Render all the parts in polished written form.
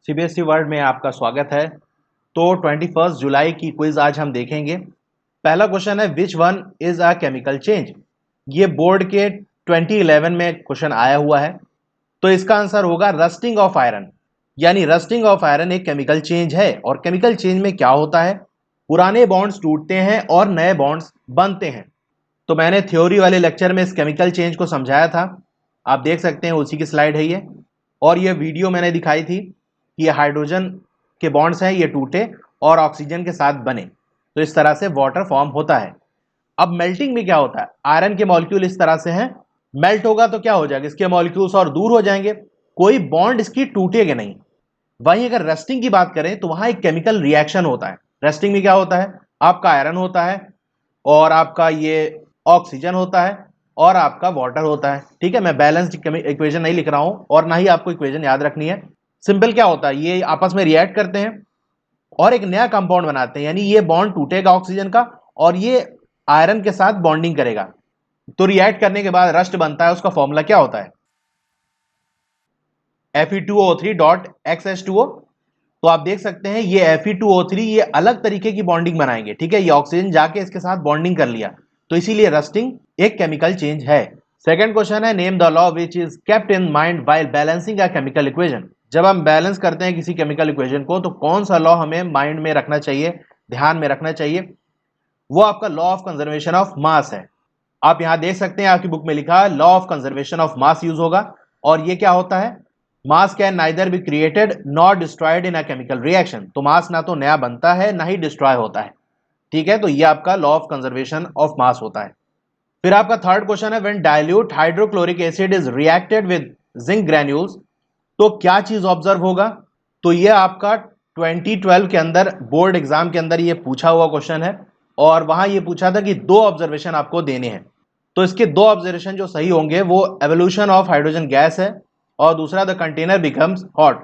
CBSE world में आपका स्वागत है। तो 21 जुलाई की क्विज आज हम देखेंगे। पहला क्वेश्चन है which one is a chemical change. ये बोर्ड के 2011 में क्वेश्चन आया हुआ है। तो इसका आंसर होगा रस्टिंग ऑफ आयरन। यानी रस्टिंग ऑफ आयरन एक केमिकल चेंज है। और केमिकल चेंज में क्या होता है, पुराने बॉन्ड्स टूटते हैं और नए बॉन्ड्स बनते हैं। तो मैंने थ्योरी वाले लेक्चर में इस केमिकल चेंज को समझाया था, आप देख सकते हैं, उसी की स्लाइड है ये। और ये वीडियो मैंने दिखाई थी कि ये हाइड्रोजन के बॉन्ड्स हैं, ये टूटे और ऑक्सीजन के साथ बने, तो इस तरह से वाटर फॉर्म होता है। अब मेल्टिंग में क्या होता है, आयरन के मॉलिक्यूल इस तरह से हैं, मेल्ट होगा तो क्या हो जाएगा, इसके मॉलिक्यूल्स और दूर हो जाएंगे, कोई बॉन्ड इसकी टूटेगा नहीं। वहीं अगर रस्टिंग की बात करें तो वहां एक केमिकल रिएक्शन होता है। रस्टिंग में क्या होता है, आपका आयरन होता है और आपका ये ऑक्सीजन होता है और आपका वाटर होता है। ठीक है, मैं बैलेंस्ड इक्वेशन नहीं लिख रहा हूं और ना ही आपको इक्वेशन याद रखनी है। सिंपल क्या होता है, ये आपस में रिएक्ट करते हैं और एक नया कंपाउंड बनाते हैं, यानी ये बॉन्ड टूटेगा ऑक्सीजन का और ये आयरन के साथ बॉन्डिंग करेगा। तो रिएक्ट करने के बाद रस्ट बनता है, उसका फॉर्मूला क्या होता है, Fe2O3.XH2O। तो आप देख सकते हैं ये Fe2O3 ये अलग तरीके की बॉन्डिंग बनाएंगे। ठीक है, ये ऑक्सीजन जाके इसके साथ बॉन्डिंग कर लिया, तो इसीलिए रस्टिंग एक केमिकल चेंज है। सेकंड क्वेश्चन है name the law which is kept in mind while balancing a chemical equation. जब हम बैलेंस करते हैं किसी केमिकल इक्वेशन को तो कौन सा लॉ हमें माइंड में रखना चाहिए, ध्यान में रखना चाहिए, वो आपका law of conservation of mass है। आप यहां देख सकते हैं आपकी बुक में लिखा है law of conservation of mass use होगा। और ये क्या होता है, मास can neither be created not destroyed in a chemical reaction. तो मास ना तो नया बनता है ना ही डिस्ट्रॉय होता है। ठीक है, तो ये आपका law of conservation of mass होता है। फिर आपका थर्ड क्वेश्चन है when dilute hydrochloric acid is reacted with zinc granules, तो क्या चीज ऑब्जर्व होगा। तो ये आपका 2012 के अंदर बोर्ड एग्जाम के अंदर ये पूछा हुआ क्वेश्चन है और वहां ये पूछा था कि दो ऑब्जर्वेशन आपको देने हैं। तो इसके दो ऑब्जर्वेशन जो सही होंगे वो एवोल्यूशन ऑफ हाइड्रोजन गैस है और दूसरा द कंटेनर बिकम्स हॉट।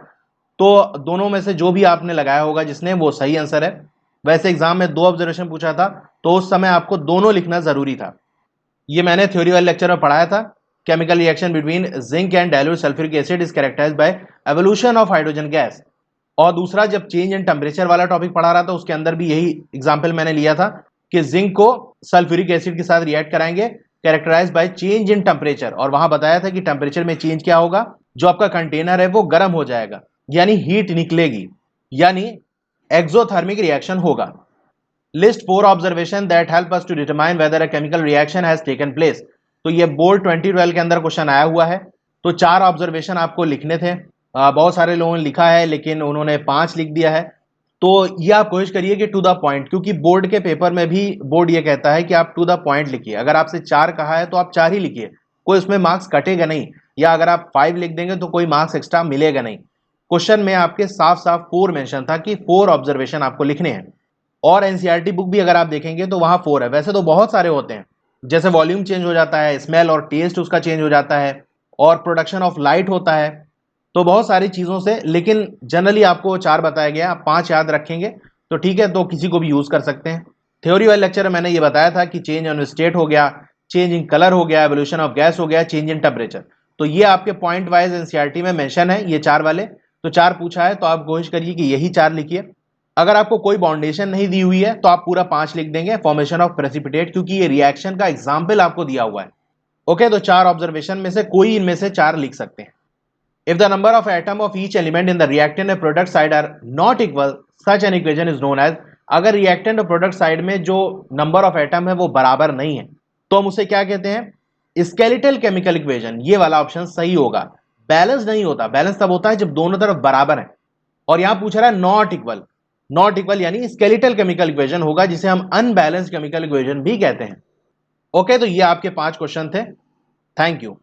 तो दोनों में से जो भी आपने लगाया होगा जिसने, वो सही आंसर है। वैसे एग्जाम में दो ऑब्जर्वेशन पूछा था तो उस समय आपको दोनों लिखना जरूरी था। ये मैंने थ्योरी वाले लेक्चर में पढ़ाया था। Chemical reaction between zinc and dilute sulphuric acid is characterised by evolution of hydrogen gas. और दूसरा जब चेंज इन टेम्परेचर वाला टॉपिक पढ़ा रहा था उसके अंदर भी यही एग्जाम्पल मैंने लिया था कि जिंक को सल्फ्यूरिक एसिड के साथ रिएक्ट कराएंगे, characterise by change in temperature. और वहां बताया था कि टेम्परेचर में चेंज क्या होगा, जो आपका कंटेनर है वो गर्म हो जाएगा, यानी हीट निकलेगी, यानी एक्सोथर्मिक रिएक्शन होगा। List four observation that help us to determine whether a chemical reaction has taken place. तो ये बोर्ड 2012 के अंदर क्वेश्चन आया हुआ है। तो चार ऑब्जर्वेशन आपको लिखने थे। बहुत सारे लोगों ने लिखा है लेकिन उन्होंने 5 लिख दिया है। तो ये आप कोशिश करिए कि टू द पॉइंट, क्योंकि बोर्ड के पेपर में भी बोर्ड ये कहता है कि आप टू द पॉइंट लिखिए। अगर आपसे 4 कहा है तो आप 4 ही लिखिए, कोई उसमें मार्क्स कटेगा नहीं। या अगर आप 5 लिख देंगे तो कोई मार्क्स एक्स्ट्रा मिलेगा नहीं। क्वेश्चन में आपके साफ साफ 4 मेंशन था कि 4 ऑब्जर्वेशन आपको लिखने हैं। और एनसीईआरटी बुक भी अगर आप देखेंगे तो वहां 4 है। वैसे तो बहुत सारे होते हैं, जैसे वॉल्यूम चेंज हो जाता है, स्मेल और टेस्ट उसका चेंज हो जाता है, और प्रोडक्शन ऑफ लाइट होता है, तो बहुत सारी चीजों से। लेकिन जनरली आपको 4 बताया गया, आप 5 याद रखेंगे तो ठीक है, तो किसी को भी यूज कर सकते हैं। थ्योरी वाले लेक्चर में मैंने ये बताया था कि चेंज ऑन स्टेट हो गया, चेंज इन कलर हो गया, एवोल्यूशन ऑफ गैस हो गया, चेंज इन टेम्परेचर। तो ये आपके पॉइंट वाइज एनसीईआरटी में मेंशन है, ये 4 वाले। तो 4 पूछा है तो आप कोशिश करिए कि यही 4 लिखिए। अगर आपको कोई बाउंडेशन नहीं दी हुई है तो आप पूरा 5 लिख देंगे, फॉर्मेशन ऑफ प्रेसिपिटेट, क्योंकि ये रिएक्शन का एग्जाम्पल आपको दिया हुआ है। ओके, तो 4 ऑब्जर्वेशन में से कोई इनमें से 4 लिख सकते हैं। If the number of atom of each element in the reactant and product side are not equal, such an equation is known as। अगर reactant और product side में जो number of atom है वो बराबर नहीं है तो हम उसे क्या कहते हैं, स्केलेटल केमिकल इक्वेशन। ये वाला ऑप्शन सही होगा। बैलेंस नहीं होता, बैलेंस तब होता है जब दोनों तरफ बराबर है। और यहां पूछ रहा है नॉट इक्वल, नॉट इक्वल यानी स्केलेटल केमिकल इक्वेशन होगा, जिसे हम अनबैलेंस्ड केमिकल इक्वेशन भी कहते हैं। ओके, तो ये आपके 5 क्वेश्चन थे। Thank you.